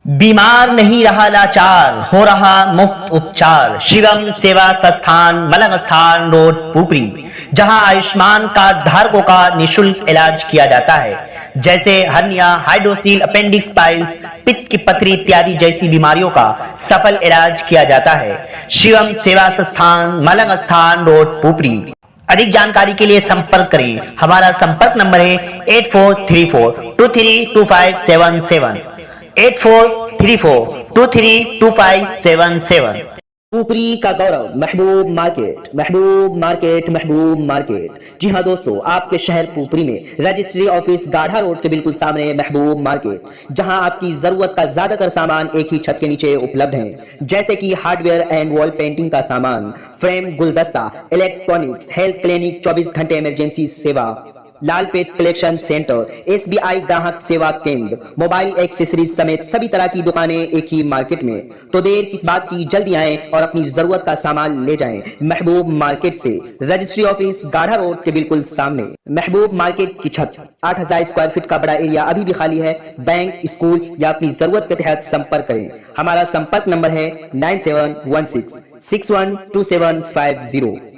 बीमार नहीं रहा लाचार, हो रहा मुफ्त उपचार। शिवम सेवा संस्थान, मलंग स्थान रोड, पुपरी, जहां आयुष्मान कार्ड धारकों का निशुल्क इलाज किया जाता है, जैसे हर्निया, हाइड्रोसील, अपेंडिक्स, पाइल्स, पित्त की पथरी इत्यादि जैसी बीमारियों का सफल इलाज किया जाता है। शिवम सेवा संस्थान, मलंग स्थान रोड, पुपरी। अधिक जानकारी के लिए संपर्क करें। हमारा संपर्क नंबर है 8434232577, 8434232577। ऊपरी का गौरव, महबूब मार्केट, महबूब मार्केट, महबूब मार्केट। जी हाँ दोस्तों, आपके शहर पुपरी में रजिस्ट्री ऑफिस गाढ़ा रोड के बिल्कुल सामने महबूब मार्केट, जहां आपकी जरूरत का ज्यादातर सामान एक ही छत के नीचे उपलब्ध है, जैसे कि हार्डवेयर एंड वॉल पेंटिंग का सामान, फ्रेम, गुलदस्ता, इलेक्ट्रॉनिक्स, हेल्थ क्लिनिक, 24 घंटे इमरजेंसी सेवा, लालपेट कलेक्शन सेंटर, एसबीआई ग्राहक सेवा केंद्र, मोबाइल एक्सेसरीज समेत सभी तरह की दुकानें एक ही मार्केट में। तो देर किस बात की, जल्दी आएं और अपनी जरूरत का सामान ले जाएं महबूब मार्केट से। रजिस्ट्री ऑफिस गाढ़ा रोड के बिल्कुल सामने। महबूब मार्केट की छत 8000 स्क्वायर फीट का बड़ा एरिया अभी भी खाली है। बैंक, स्कूल या अपनी जरूरत के तहत संपर्क करें। हमारा संपर्क नंबर है 9716612750।